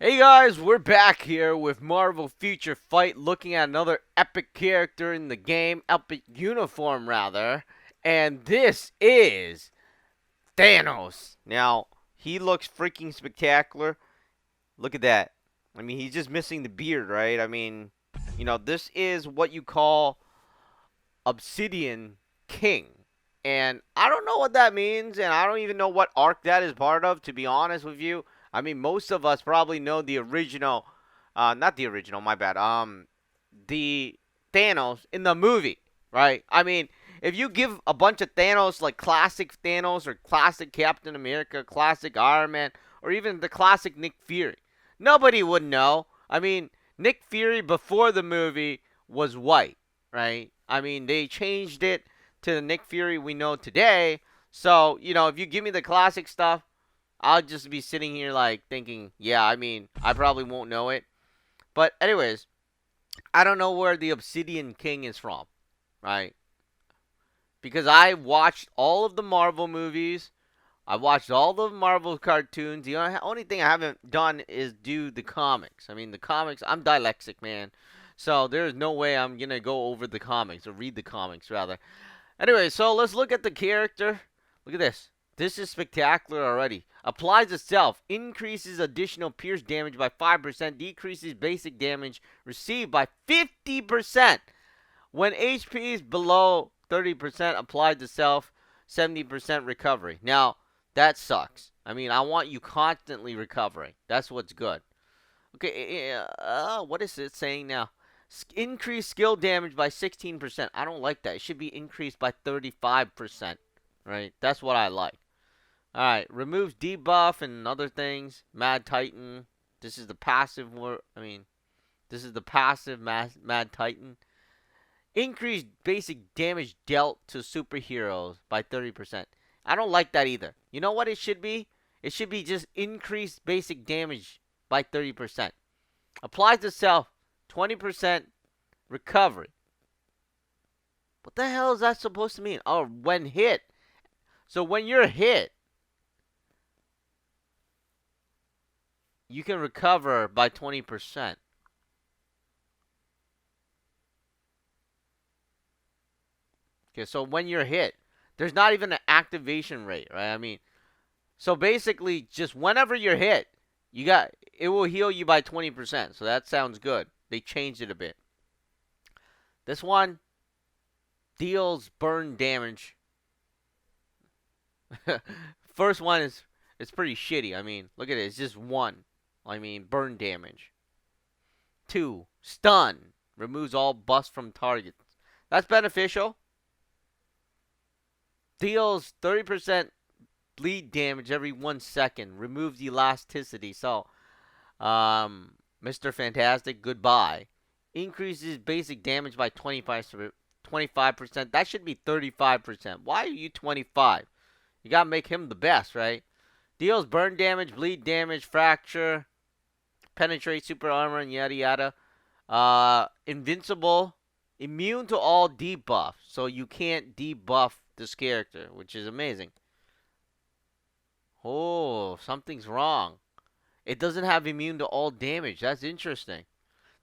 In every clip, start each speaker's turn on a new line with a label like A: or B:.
A: Hey guys, we're back here with Marvel Future Fight, looking at another epic character in the game, epic uniform rather, and this is Thanos. Now, he looks freaking spectacular. Look at that. I mean, he's just missing the beard, right? I mean, this is what you call Obsidian King. And I don't know what that means, and I don't even know what arc that is part of, to be honest with you. I mean, most of us probably know the original, not the original, my bad, the Thanos in the movie, right? I mean, if you give a bunch of Thanos, like classic Thanos or classic Captain America, classic Iron Man, or even the classic Nick Fury, nobody would know. I mean, Nick Fury before the movie was white, right? I mean, they changed it to the Nick Fury we know today. So, if you give me the classic stuff, I'll just be sitting here like thinking, yeah, I mean, I probably won't know it. But anyways, I don't know where the Obsidian King is from, right? Because I watched all of the Marvel movies. I watched all the Marvel cartoons. The only thing I haven't done is do the comics. I mean, the comics, I'm dyslexic, man. So there's no way I'm going to go over the comics or read the comics, rather. Anyway, so let's look at the character. Look at this. This is spectacular already. Applies itself. Increases additional pierce damage by 5%. Decreases basic damage received by 50%. When HP is below 30%, applied to self, 70% recovery. Now, that sucks. I mean, I want you constantly recovering. That's what's good. Okay, what is it saying now? Increase skill damage by 16%. I don't like that. It should be increased by 35%. Right? That's what I like. Alright, removes debuff and other things. Mad Titan. This is the passive. This is the passive Mad Titan. Increased basic damage dealt to superheroes by 30%. I don't like that either. You know what it should be? It should be just increased basic damage by 30%. Applies to self, 20% recovery. What the hell is that supposed to mean? Oh, when hit. So when you're hit, you can recover by 20%. Okay, so when you're hit, there's not even an activation rate, right? I mean, so basically, just whenever you're hit, it will heal you by 20%. So that sounds good. They changed it a bit. This one deals burn damage. First one is it's pretty shitty. I mean, look at it. It's just one. I mean, burn damage. Two, stun. Removes all buffs from targets. That's beneficial. Deals 30% bleed damage every 1 second. Removes elasticity. So, Mr. Fantastic, goodbye. Increases basic damage by 25%. That should be 35%. Why are you 25? You gotta make him the best, right? Deals burn damage, bleed damage, fracture, penetrate super armor, and yada yada. Invincible, immune to all debuffs, so you can't debuff this character, which is amazing. Oh, something's wrong. It doesn't have immune to all damage. That's interesting.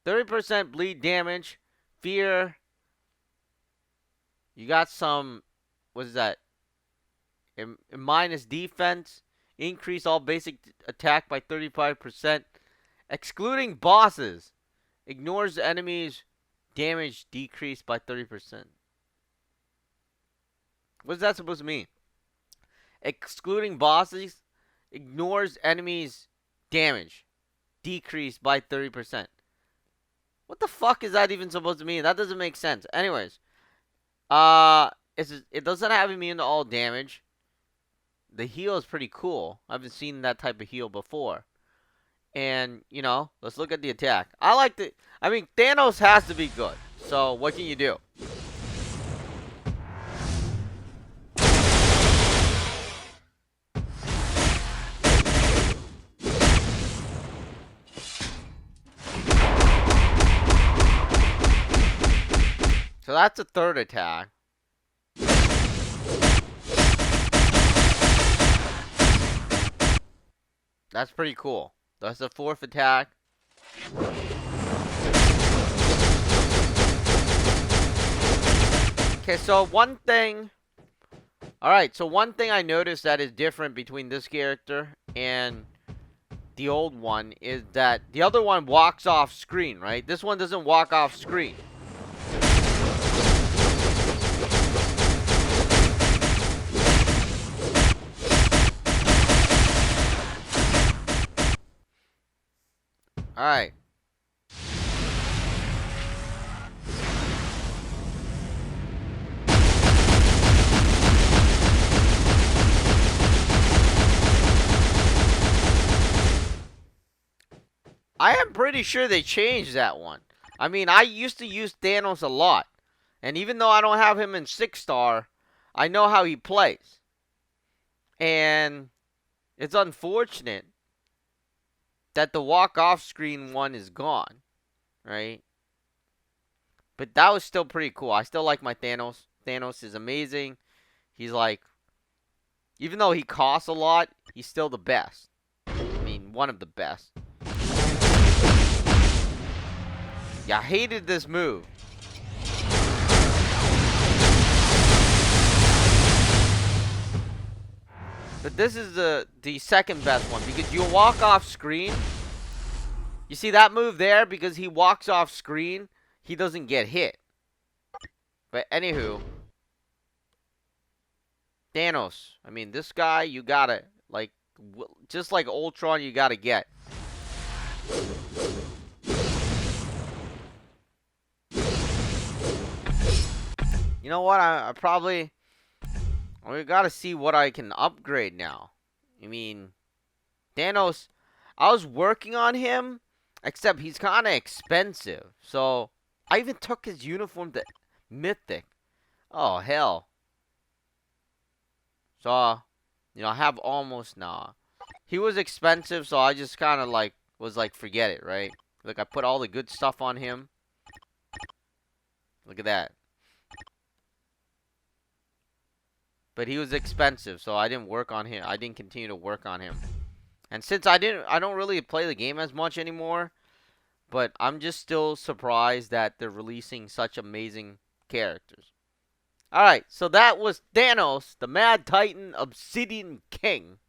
A: 30% bleed damage, fear. You got some, what is that? Minus defense. Increase all basic attack by 35%. Excluding bosses. Ignores enemies' damage decreased by 30%. What is that supposed to mean? Excluding bosses. Ignores enemies' damage decreased by 30%. What the fuck is that even supposed to mean? That doesn't make sense. Anyways. It doesn't have immune to all damage. The heal is pretty cool. I haven't seen that type of heal before. And, let's look at the attack. I mean, Thanos has to be good. So, what can you do? So, that's a third attack. That's pretty cool. That's the fourth attack. Okay, so one thing. Alright, so one thing I noticed that is different between this character and the old one is that the other one walks off screen, right? This one doesn't walk off screen. Alright. I am pretty sure they changed that one. I mean, I used to use Thanos a lot. And even though I don't have him in 6-star, I know how he plays. And it's unfortunate that the walk-off screen one is gone, right? But that was still pretty cool. I still like my Thanos. Thanos is amazing. He's like, even though he costs a lot, he's still the best. I mean, one of the best. Yeah, I hated this move. But this is the second best one because you walk off screen. You see that move there? Because he walks off screen, he doesn't get hit. But anywho, Thanos. I mean, this guy, you gotta, like, just like Ultron, you gotta get. You know what? I probably... We gotta see what I can upgrade now. I mean, Thanos, I was working on him, except he's kind of expensive. So, I even took his uniform to Mythic. Oh, hell. So, you know, I have almost now. He was expensive, so I just kind of like, was like, forget it, right? Like, I put all the good stuff on him. Look at that. But he was expensive, so I didn't work on him. I didn't continue to work on him. And since I don't really play the game as much anymore, but I'm just still surprised that they're releasing such amazing characters. Alright, so that was Thanos, the Mad Titan Obsidian King.